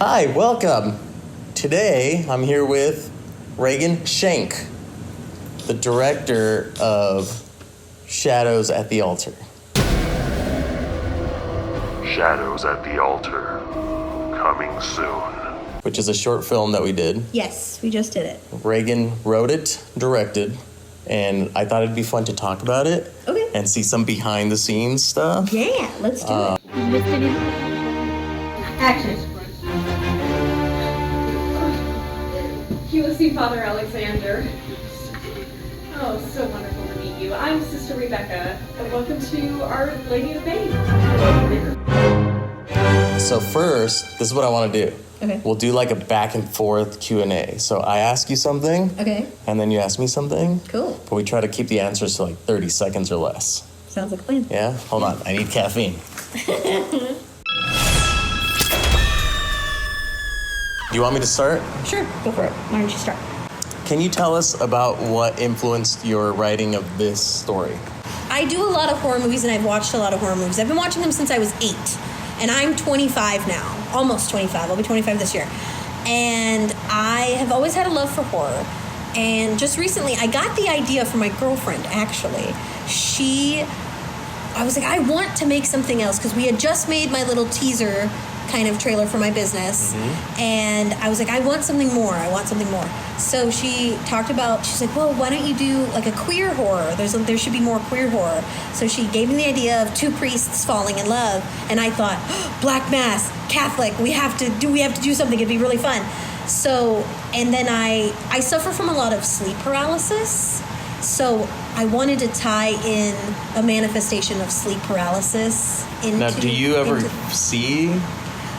Hi, welcome. Today, I'm here with Reagan Schenk, the director of Shadows at the Altar. Shadows at the Altar, coming soon. Which is a short film that we did. Yes, we just did it. Reagan wrote it, directed, and I thought it'd be fun to talk about it. Okay. And see some behind the scenes stuff. Yeah, let's do it. Action. You will see Father Alexander. Oh, so wonderful to meet you. I'm Sister Rebecca, and welcome to Our Lady of Faith. So first, this is what I want to do. Okay. We'll do like a back and forth Q&A. So I ask you something. Okay. And then you ask me something. Cool. But we try to keep the answers to like 30 seconds or less. Sounds like a plan. Yeah? Hold on. I need caffeine. Do you want me to start? Sure, go for it. Why don't you start? Can you tell us about what influenced your writing of this story? I do a lot of horror movies, and I've watched a lot of horror movies. I've been watching them since I was 8, and I'm 25 now. Almost 25. I'll be 25 this year. And I have always had a love for horror. And just recently, I got the idea from my girlfriend, actually. I was like, I want to make something else, because we had just made my little teaser kind of trailer for my business. Mm-hmm. And I was like, I want something more. So she talked about, she's like, well, why don't you do like a queer horror? There should be more queer horror. So she gave me the idea of 2 priests falling in love. And I thought, Black Mass, Catholic, we have to do something. It'd be really fun. So, and then I suffer from a lot of sleep paralysis. So I wanted to tie in a manifestation of sleep paralysis into... Now, do you ever see...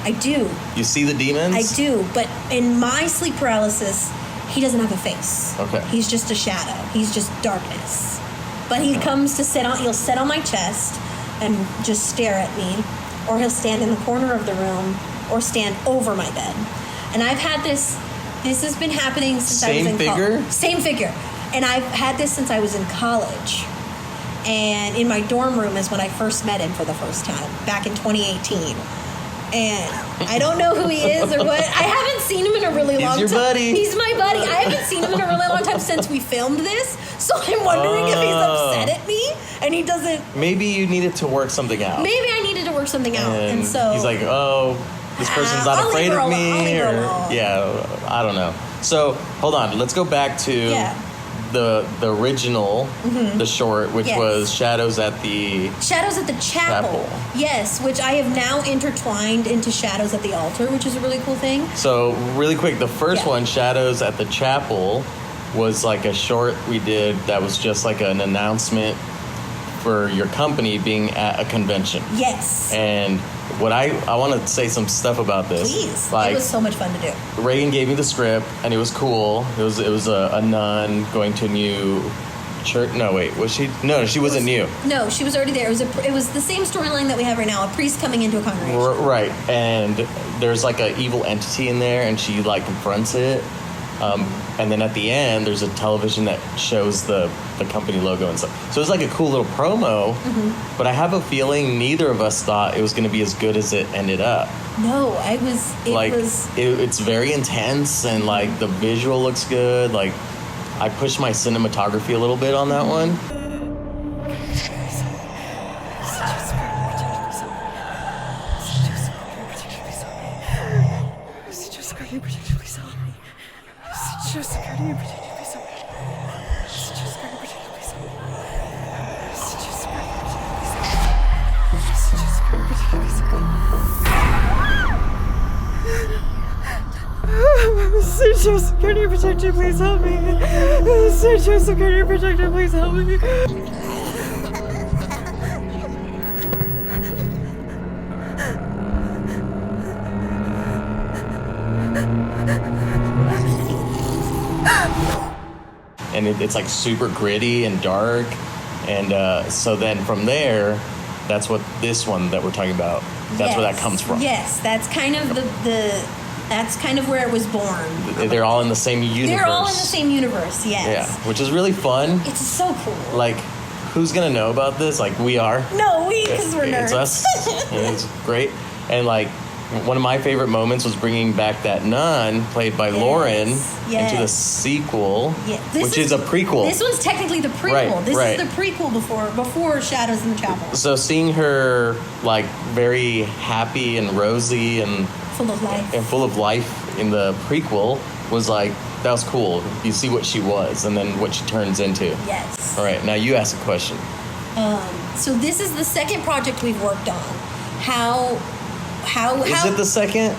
I do. You see the demons? I do, but in my sleep paralysis, he doesn't have a face. Okay. He's just a shadow. He's just darkness. But he comes to he'll sit on my chest and just stare at me, or he'll stand in the corner of the room, or stand over my bed. And I've had this has been happening since I was in college. Same figure. And I've had this since I was in college. And in my dorm room is when I first met him for the first time, back in 2018. And I don't know who he is or what. I haven't seen him in a really long time. He's your buddy. He's my buddy. I haven't seen him in a really long time since we filmed this. So I'm wondering if he's upset at me and he doesn't... Maybe you needed to work something out. Maybe I needed to work something out. And so... He's like, oh, this person's not afraid of me. Yeah, I don't know. So, hold on. Let's go back to... the original, the short, which was Shadows at the Chapel. Yes, which I have now intertwined into Shadows at the Altar, which is a really cool thing. So, really quick, the first one, Shadows at the Chapel, was like a short we did that was just like an announcement for your company being at a convention. Yes. And what I want to say some stuff about this. Please. Like, it was so much fun to do. Reagan gave me the script, and it was cool. It was a nun going to a new church. No, wait, was she? No, she wasn't new. No, she was already there. It was the same storyline that we have right now. A priest coming into a congregation. Right, and there's like an evil entity in there, and she like confronts it. And then at the end, there's a television that shows the company logo and stuff. So it was like a cool little promo, but I have a feeling neither of us thought it was going to be as good as it ended up. No, it's very intense, and like the visual looks good. Like I pushed my cinematography a little bit on that one. Central Security Protector, please help me. Central Security Protector, please help me. And it's like super gritty and dark. And so then from there, that's what this one that we're talking about, that's where that comes from. Yes, that's kind of that's kind of where it was born. They're all in the same universe. They're all in the same universe, yes. Yeah, which is really fun. It's so cool. Like, who's going to know about this? Like, we are. No, because we're nerds. It's us. And it's great. And, like, one of my favorite moments was bringing back that nun played by Lauren Yes. into the sequel, Yeah. which is a prequel. This one's technically the prequel. Right, This right. is the prequel before Shadows in the Chapel. So seeing her like very happy and rosy and Full of life. full of life in the prequel was like, that was cool. You see what she was and then what she turns into. Yes. All right, now you ask a question. So this is the second project we've worked on. How Is it the second?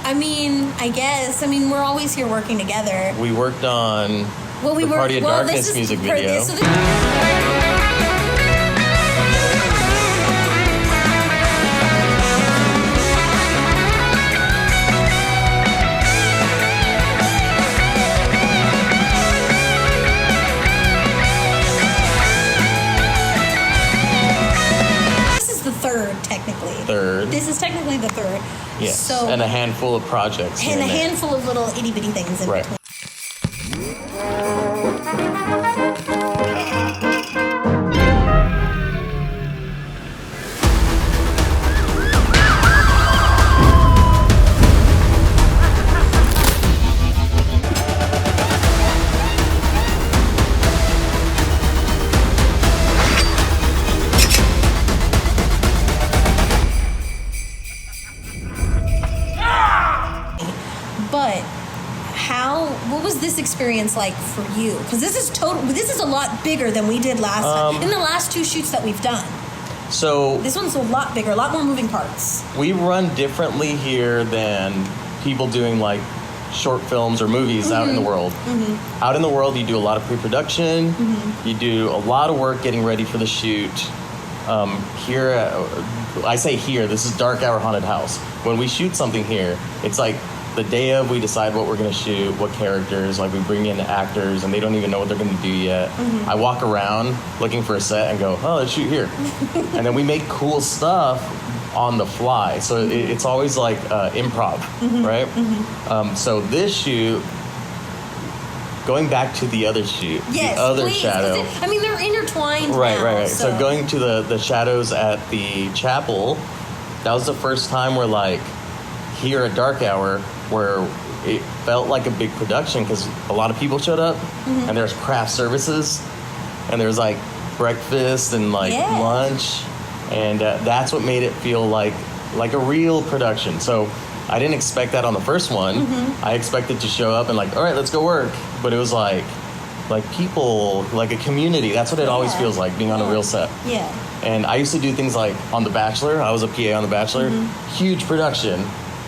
I guess. We're always here working together. We worked on Well, we the were Party of Darkness this is music for video. this- so this- This is the third, technically. Third. This is technically the third. Yes, So, and a handful of projects. here and a and there. handful of little itty bitty things in Right. between. But what was this experience like for you? Because this is a lot bigger than we did last time. In the last two shoots that we've done. So This one's a lot bigger, a lot more moving parts. we run differently here than people doing like short films or movies out in the world. Out in the world, you do a lot of pre-production. You do a lot of work getting ready for the shoot. Here, I say here, this is Dark Hour Haunted House. When we shoot something here, it's like the day of, we decide what we're going to shoot, what characters, like we bring in actors and they don't even know what they're going to do yet. I walk around looking for a set and go, oh, let's shoot here. And then we make cool stuff on the fly. So it's always like improv, right? So this shoot, going back to the other shoot, Yes, the other please, 'cause shadow. they're intertwined. Right, now, right. So So going to the shadows at the chapel, that was the first time where like here at Dark Hour where it felt like a big production because a lot of people showed up and there's craft services and there's like breakfast and like Yeah. lunch and that's what made it feel like a real production. So I didn't expect that on the first one. I expected to show up and like, all right, let's go work. But it was like people, like a community. That's what it always Yeah. feels like being on a real set. yeah. And I used to do things like on The Bachelor. I was a PA on The Bachelor. Huge production.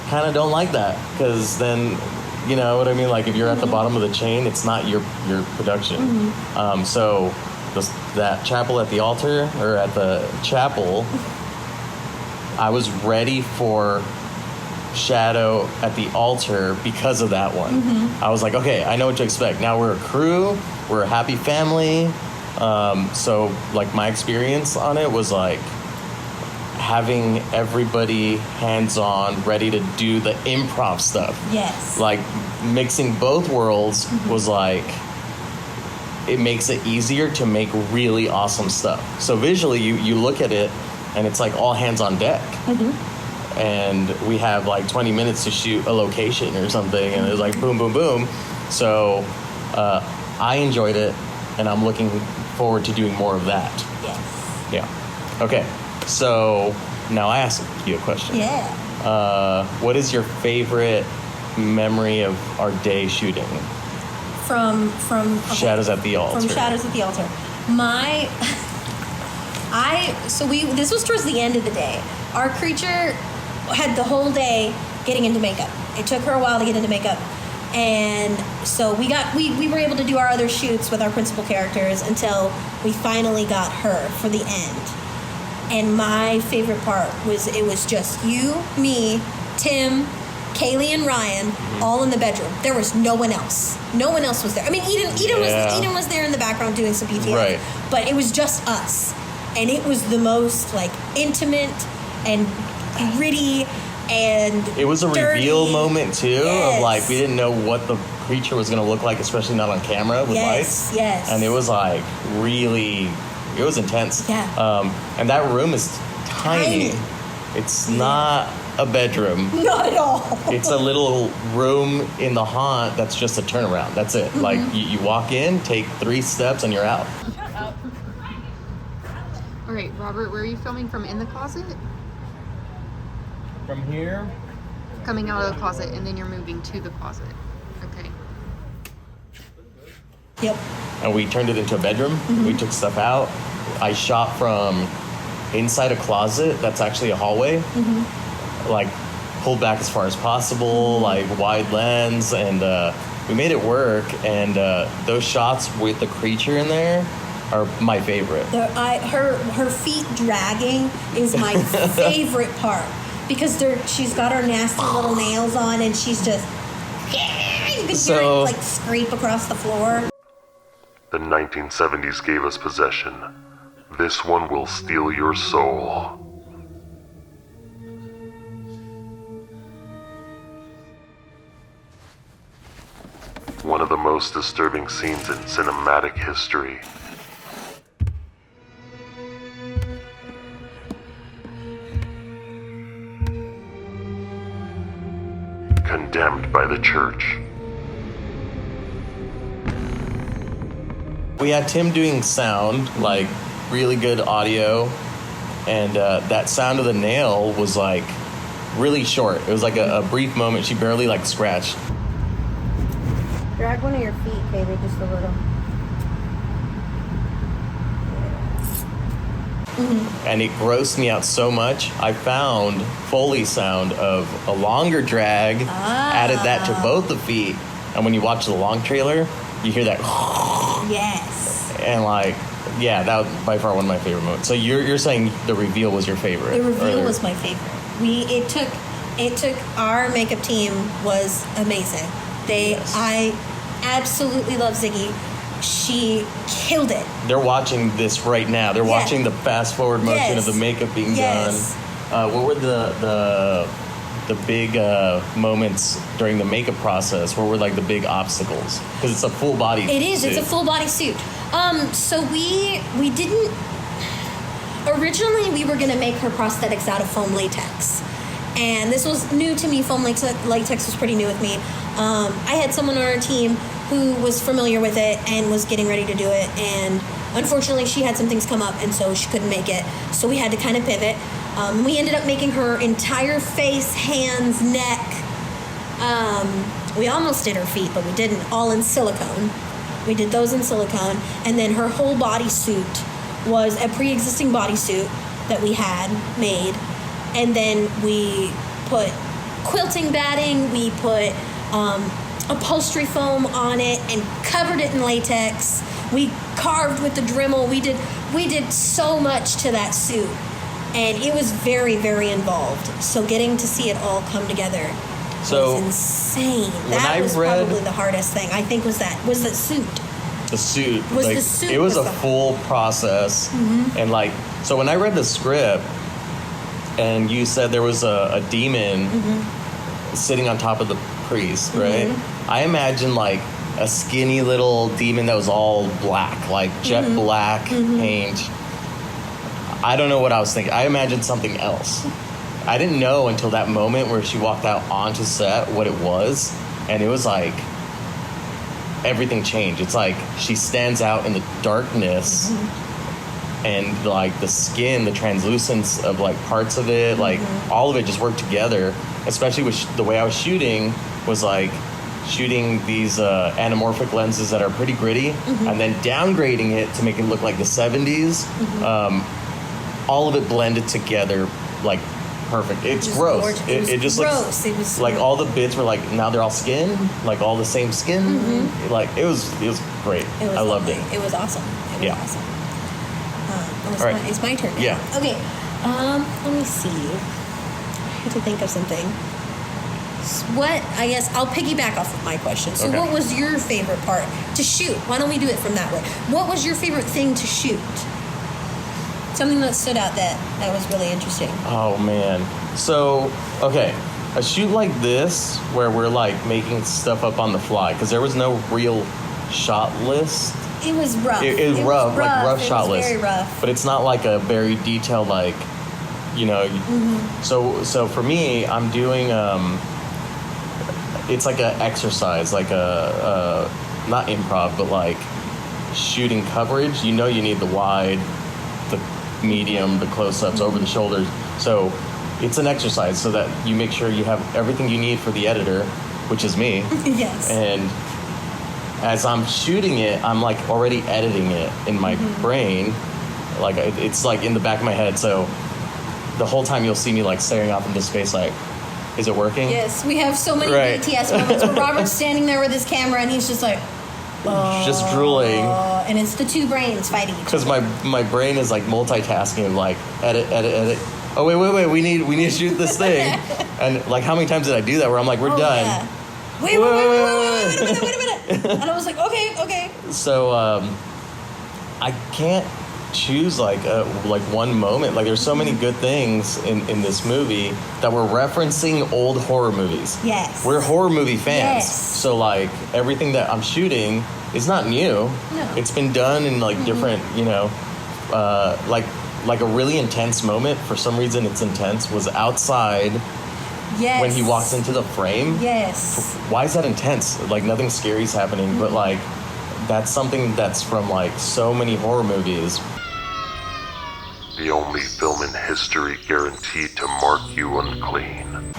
Kind of don't like that because then, you know what I mean? Like if you're at the bottom of the chain, it's not your production. So that chapel at the altar or at the chapel, I was ready for Shadow at the altar because of that one. I was like, okay, I know what to expect. Now we're a crew. We're a happy family. So like my experience on it was like having everybody hands-on, ready to do the improv stuff. Yes. Like mixing both worlds was like, it makes it easier to make really awesome stuff. So visually you look at it and it's like all hands on deck. And we have like 20 minutes to shoot a location or something and it was like boom, boom, boom. So I enjoyed it and I'm looking forward to doing more of that. Yes. Yeah. Okay. So now I ask you a question. Yeah. What is your favorite memory of our day shooting? From okay. Shadows at the Altar. From Shadows at the Altar. This was towards the end of the day. Our creature had the whole day getting into makeup. It took her a while to get into makeup. And so we were able to do our other shoots with our principal characters until we finally got her for the end. And my favorite part was it was just you, me, Tim, Kaylee, and Ryan all in the bedroom. There was no one else. No one else was there. I mean, Eden was there in the background doing some PTS. Right. But it was just us. And it was the most like intimate and gritty and It was a dirty. reveal moment too Yes. of like we didn't know what the creature was going to look like, especially not on camera with lights. Yes. And it was like really, it was intense. Yeah. And that room is tiny. It's not a bedroom. Not at all. It's a little room in the haunt that's just a turnaround. That's it. Like, you walk in, take 3 steps, and you're out. All right, Robert, where are you filming from? In the closet? From here, Coming out of the closet, and then you're moving to the closet. Okay. Yep. and we turned it into a bedroom. We took stuff out. I shot from inside a closet that's actually a hallway. Like, pulled back as far as possible, like wide lens, and we made it work. And those shots with the creature in there are my favorite. Her feet dragging is my favorite part because she's got her nasty little nails on, and she's just you can hear it like scrape across the floor. The 1970s gave us possession. This one will steal your soul. One of the most disturbing scenes in cinematic history. Condemned by the church. We had Tim doing sound, like really good audio, and that sound of the nail was like really short. It was like a brief moment. She barely like scratched. Drag one of your feet, baby, just a little. And it grossed me out so much. I found Foley sound of a longer drag, added that to both the feet, and when you watch the long trailer, you hear that. Yes. And like, yeah, that was by far one of my favorite moments. So you're saying the reveal was your favorite? The reveal was my favorite. It took our makeup team was amazing. I absolutely love Ziggy. She killed it. They're watching this right now. They're watching the fast forward motion of the makeup being done. What were the big moments during the makeup process? What were like the big obstacles? Because it's a full body. It is. suit. It's a full body suit. So we didn't. Originally, we were gonna make her prosthetics out of foam latex, and this was new to me. Foam latex was pretty new with me. I had someone on our team who was familiar with it and was getting ready to do it, and unfortunately she had some things come up, and so she couldn't make it, so we had to kind of pivot. We ended up making her entire face, hands, neck. We almost did her feet, but we didn't, all in silicone. We did those in silicone, and then her whole body suit was a pre-existing bodysuit that we had made, and then we put quilting batting, we put upholstery foam on it and covered it in latex. We carved with the Dremel. We did so much to that suit, and it was very, very involved. So getting to see it all come together was insane. That was probably the hardest thing, I think, was the suit. The suit. The suit. It was a full process. And like, so when I read the script and you said there was a demon sitting on top of the priest, right? I imagine like a skinny little demon that was all black, like jet black paint. I don't know what I was thinking. I imagined something else. I didn't know until that moment where she walked out onto set what it was, and it was like everything changed. It's like she stands out in the darkness, and like the skin, the translucence of like parts of it, like all of it just worked together. Especially with the way I was shooting was like shooting these anamorphic lenses that are pretty gritty, and then downgrading it to make it look like the 70s. All of it blended together like perfect. It's gross. It just gross. Looks, it was like all the bits were like, now they're all skin, like all the same skin. Like it was great. I loved it. It was awesome. It was awesome. All right. It's my turn now. Yeah. Okay. Let me see. I had to think of something. I guess I'll piggyback off of my question. So what was your favorite part to shoot? Why don't we do it from that way? What was your favorite thing to shoot? Something that stood out that was really interesting. Oh man. So, okay. A shoot like this where we're like making stuff up on the fly, because there was no real shot list. It was rough. It was rough, like rough shot list. Very rough. But it's not like a very detailed, like you know. So for me, I'm doing it's like an exercise, like a not improv, but like shooting coverage. You know, you need the wide, the medium, the close-ups, over the shoulders. So it's an exercise so that you make sure you have everything you need for the editor, which is me. Yes. And as I'm shooting it, I'm like already editing it in my brain. Like it's like in the back of my head. So the whole time you'll see me like staring off into space like, is it working? Yes, we have so many Right. BTS moments where Robert's standing there with his camera and he's just like, Just drooling. and it's the two brains fighting each Because other. my brain is like multitasking, like edit. Oh wait, we need to shoot this thing. And like how many times did I do that where I'm like, we're done. Yeah. Wait a minute. And I was like, okay. So I can't choose like one moment. Like there's so many good things in this movie that we're referencing old horror movies. Yes. We're horror movie fans. Yes. So like everything that I'm shooting is not new. No. It's been done in like different, like a really intense moment. For some reason it's intense was outside Yes. when he walks into the frame. Yes. Why is that intense? Like nothing scary is happening, but like that's something that's from like so many horror movies. The only film in history guaranteed to mark you unclean.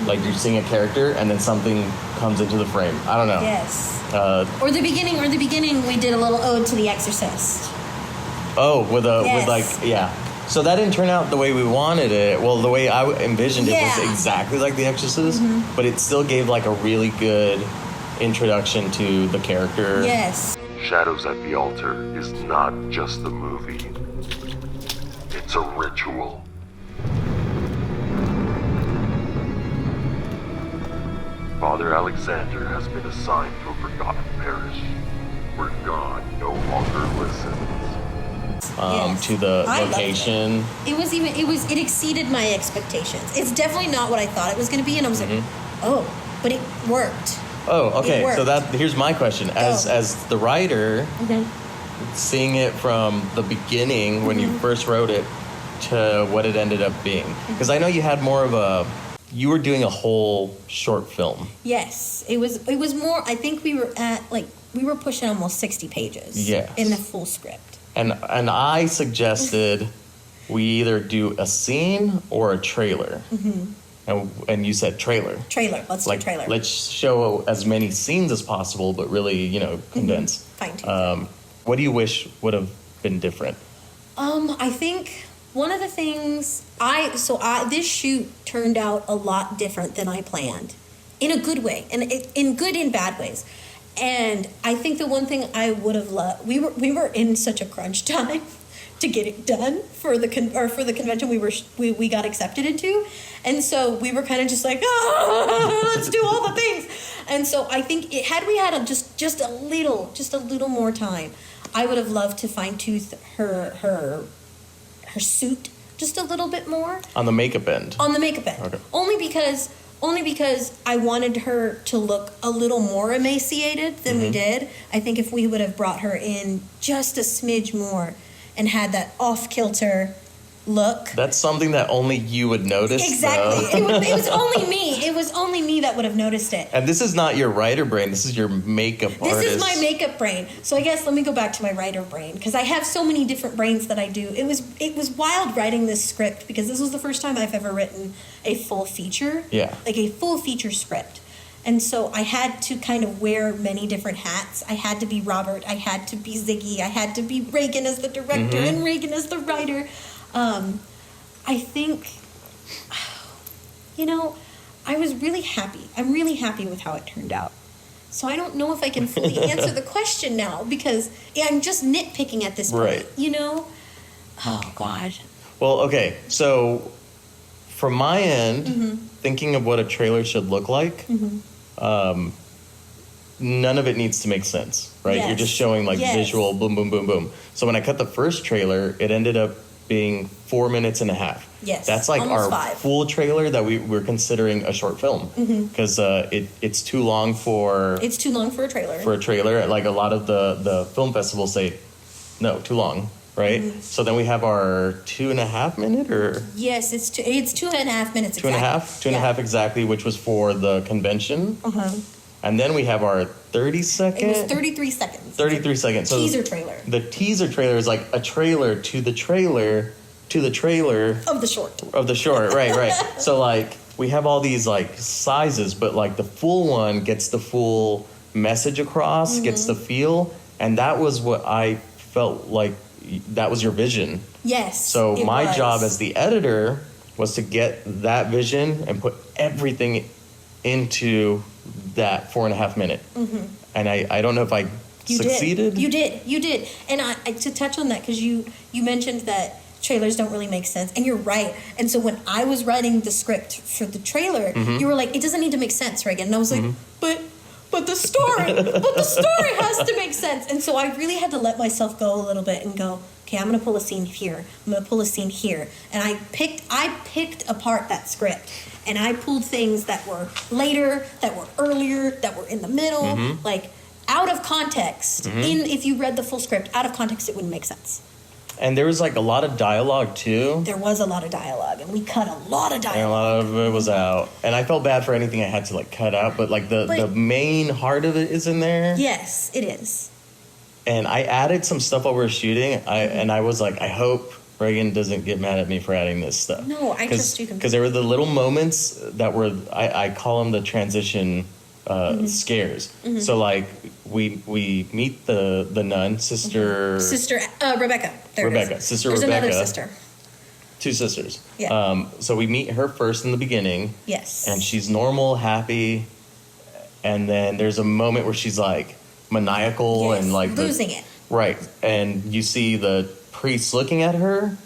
Like you're seeing a character and then something comes into the frame. I don't know. Yes. Uh, The beginning we did a little ode to The Exorcist. with Yes. like, yeah. So that didn't turn out the way we wanted it. Well, the way I envisioned it Yeah. was exactly like The Exorcist, but it still gave like a really good introduction to the character. Yes. Shadows at the Altar is not just a movie. It's a ritual. Father Alexander has been assigned to a forgotten parish where God no longer listens. Yes. To the I loved location. It exceeded my expectations. It's definitely not what I thought it was going to be, and I was like, oh, but it worked. Oh, okay. It So worked. here's my question. As the writer, seeing it from the beginning when you first wrote it to what it ended up being, because I know you had more of you were doing a whole short film. Yes, it was more. I think we were pushing almost 60 pages. Yes. In the full script. And I suggested we either do a scene or a trailer. And you said trailer. Trailer. Let's do trailer. Let's show as many scenes as possible, but really, condense. Fine-tune. What do you wish would have been different? I think one of the things this shoot turned out a lot different than I planned, in a good way, and in good and bad ways. And I think the one thing I would have loved, we were in such a crunch time to get it done for the convention we got accepted into, and so we were kind of just like, let's do all the things. And so I think had we had just a little more time, I would have loved to fine tooth her suit just a little bit more On the makeup end. on the makeup end. Okay. Only because I wanted her to look a little more emaciated than we did. I think if we would have brought her in just a smidge more and had that off-kilter look. That's something that only you would notice. Exactly. Though. It was only me. It was only me that would have noticed it. And this is not your writer brain. This is your makeup artist. This is my makeup brain. So I guess let me go back to my writer brain, because I have so many different brains that I do. It was wild writing this script, because this was the first time I've ever written a full feature. Yeah. Like a full feature script. And so I had to kind of wear many different hats. I had to be Robert. I had to be Ziggy. I had to be Reagan as the director and Reagan as the writer. I think, I was really happy. I'm really happy with how it turned out. So I don't know if I can fully answer the question now, because I'm just nitpicking at this point, Right. Oh, God. Well, okay. So from my end, thinking of what a trailer should look like, none of it needs to make sense, right? Yes. You're just showing like Yes. visual boom, boom, boom, boom. So when I cut the first trailer, it ended up being 4 minutes and a half. Yes, That's like almost our 5. full trailer that we're considering a short film, because it's too long for It's too long for a trailer. a trailer. Like a lot of the film festivals say, no, too long, right? So then we have our 2.5 minute or Yes, it's 2.5 minutes. two and a half exactly, which was for the convention. And then we have our 30-second. It was 33 seconds. 33 seconds. So Teaser trailer. The teaser trailer is like a trailer to the trailer to the trailer Of the short. of the short. Right. So like we have all these like sizes, but like the full one gets the full message across, gets the feel, and that was what I felt like. That was your vision. Yes. So it my was. job as the editor was to get that vision and put everything into that 4.5 minute. And I don't know if I succeeded. You did. And I to touch on that, because you mentioned that trailers don't really make sense, and you're right. And so when I was writing the script for the trailer, you were like, it doesn't need to make sense, Reagan. And I was like, but the story has to make sense. And so I really had to let myself go a little bit and go, okay, I'm gonna pull a scene here, I'm gonna pull a scene here. And I picked apart that script, and I pulled things that were later, that were earlier, that were in the middle, like out of context. If you read the full script, out of context, it wouldn't make sense. And there was like a lot of dialogue too. There was a lot of dialogue, and we cut a lot of And a dialogue. lot of it was out. And I felt bad for anything I had to like cut out, but like the main heart of it is in there. Yes, it is. And I added some stuff while we were shooting. I was like, I hope Reagan doesn't get mad at me for adding this stuff. No, I trust you completely. Because there were the little moments that were, I call them the transition scares. So like we meet the nun, sister Rebecca. There it Rebecca, is. sister There's Rebecca. another sister. Two sisters. Yeah. So we meet her first in the beginning. Yes. And she's normal, happy, and then there's a moment where she's like maniacal Yes, and like losing it. Right, and you see the priest looking at her.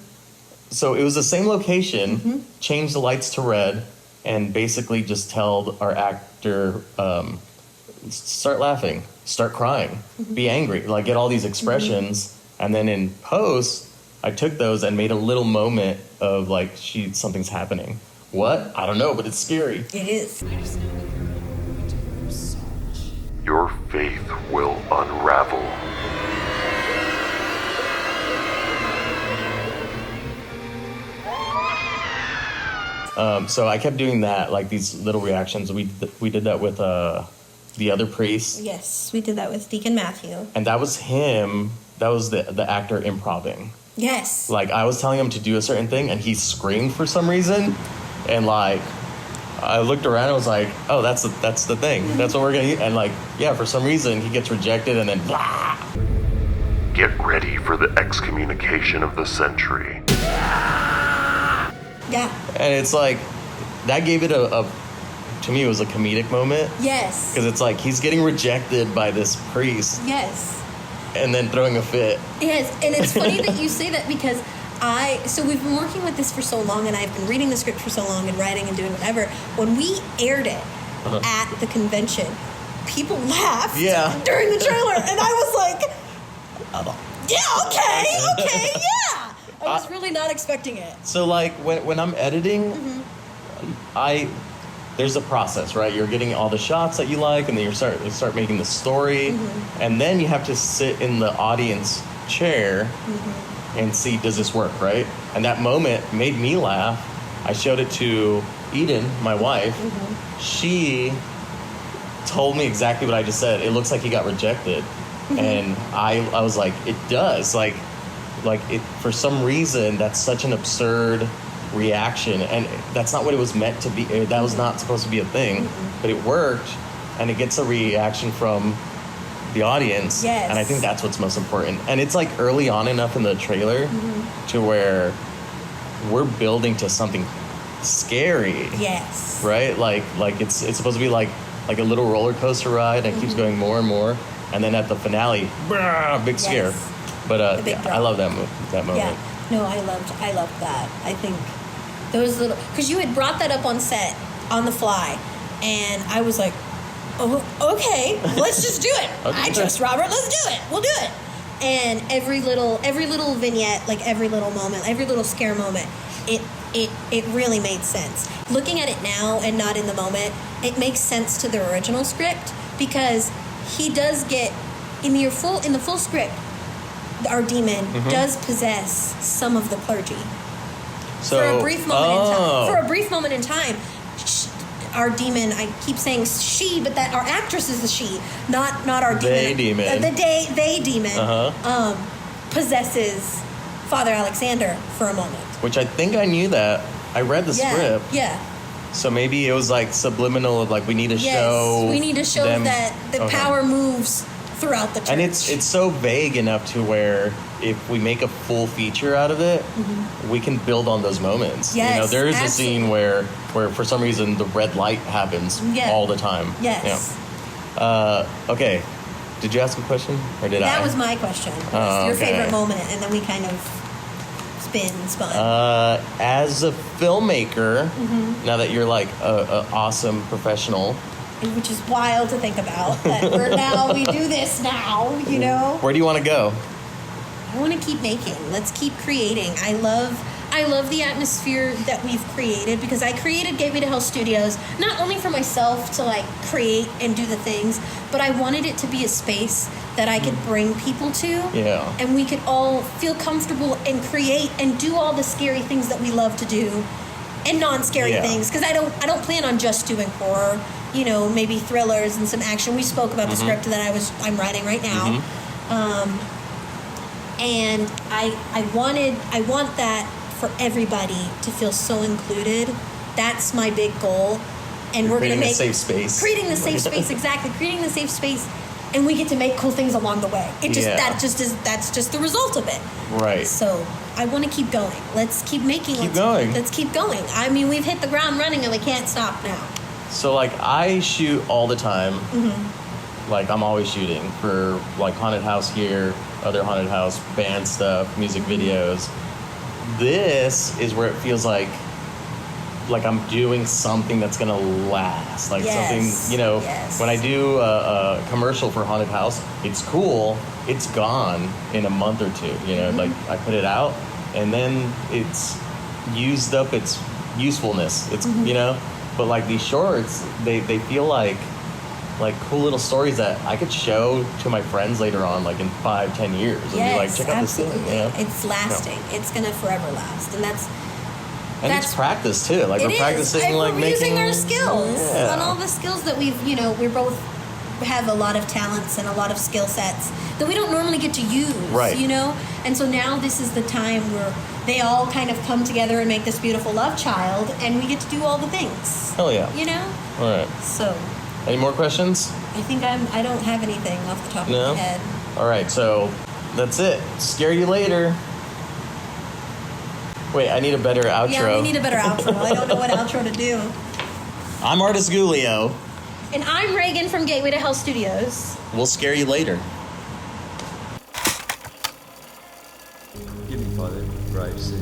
So it was the same location. Change the lights to red, and basically just tell our actor, start laughing, start crying, be angry, like get all these expressions, and then in post, I took those and made a little moment of like something's happening. What? I don't know, but it's scary. It is. Your faith will unravel. So I kept doing that, like these little reactions. We did that with the other priest. Yes, we did that with Deacon Matthew. And that was him. That was the actor improving. Yes. Like I was telling him to do a certain thing, and he screamed for some reason, and like I looked around and was like, "Oh, that's the thing. That's what we're gonna." And like, yeah, for some reason he gets rejected, and then blah. Get ready for the excommunication of the century. Yeah. And it's like that gave it a to me it was a comedic moment Yes. because it's like he's getting rejected by this priest Yes. and then throwing a fit. Yes, and it's funny that you say that, because so we've been working with this for so long, and I've been reading the script for so long and writing and doing whatever. When we aired it at the convention, people laughed during the trailer, and I was like, yeah, okay, yeah. I was really not expecting it. So like when I'm editing, there's a process, right? You're getting all the shots that you like, and then you start making the story, and then you have to sit in the audience chair and see, does this work, right? And that moment made me laugh. I showed it to Eden, my wife. She told me exactly what I just said. It looks like he got rejected, and I was like, it does, like it, for some reason that's such an absurd reaction, and that's not what it was meant to be. That was not supposed to be a thing, but it worked, and it gets a reaction from the audience. Yes. And I think that's what's most important. And it's like early on enough in the trailer to where we're building to something scary. Yes. Right? Like it's supposed to be like a little roller coaster ride, and it keeps going more and more, and then at the finale, big scare. Yes. But big I drop. love that moment. Yeah. No, I loved that. I think those little, because you had brought that up on set on the fly, and I was like, oh, okay, let's just do it. Okay. I trust Robert. Let's do it. We'll do it. And every little vignette, like every little moment, every little scare moment, it really made sense. Looking at it now and not in the moment, it makes sense to the original script, because he does get in the full script. our demon, Mm-hmm. does possess some of the clergy. So, For a brief moment in time. For a brief moment in time, our demon, I keep saying she, but that our actress is the she, not our demon. They demon. They demon possesses Father Alexander for a moment. Which I think I knew that. I read the script. Yeah. So maybe it was like subliminal of like we need to Yes. show. We need to show them- that the power moves throughout the church. And it's so vague enough to where if we make a full feature out of it, we can build on those moments. Yes, you know, there is absolutely. a scene where for some reason the red light happens all the time. Yes. Yeah. Okay. Did you ask a question or did I? That was my question. Oh, Your okay. favorite moment, and then we kind of spun. As a filmmaker, now that you're like a awesome professional, Which is wild to think about. That we do this now, you know? where do you want to go? I want to keep making. Let's keep creating. I love the atmosphere that we've created because I created Gateway to Hell Studios not only for myself to like create and do the things, but I wanted it to be a space that I could bring people to. Yeah. And we could all feel comfortable and create and do all the scary things that we love to do and non-scary things because I don't plan on just doing horror. You know, maybe thrillers and some action. We spoke about the script that I'm writing right now. And I want that for everybody to feel so included. That's my big goal. And we're going to make a safe space. Creating the safe space, exactly. Creating the safe space, and we get to make cool things along the way. That's just the result of it. Right. So I want to keep going. Let's keep making. Let's keep going. I mean, we've hit the ground running, and we can't stop now. So like I shoot all the time. Like I'm always shooting for like haunted house here, other haunted house, band stuff, music videos. This is where it feels like I'm doing something that's gonna last. Like something, you know, when I do a commercial for haunted house, it's cool. It's gone in a month or two. You know, like I put it out and then it's used up its usefulness. It's you know. But like these shorts, they feel like cool little stories that I could show to my friends later on, like in 5-10 years, and be like, check out this thing. You know? It's lasting. It's gonna forever last, and that's it's practice too. Like we're practicing, and like we're making using our skills and all the skills that we're both have a lot of talents and a lot of skill sets that we don't normally get to use. Right. You know, and so now this is the time where they all kind of come together and make this beautiful love child, and we get to do all the things. Hell yeah. You know? All right. So. Any more questions? I think I don't have anything off the top of my head. All right, so that's it. Scare you later. Wait, I need a better outro. Yeah, we need a better outro. I don't know what outro to do. I'm Artist Ghoulio. And I'm Reagan from Gateway to Hell Studios. We'll scare you later. Give me, Father, brave seat.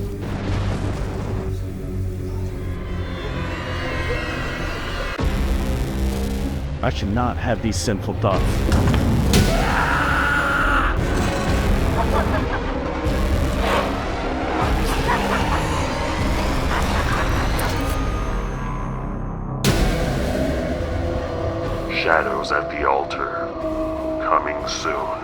I should not have these sinful thoughts. Shadows at the Altar. Coming soon.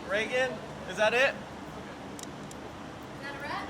Reagan, is that it?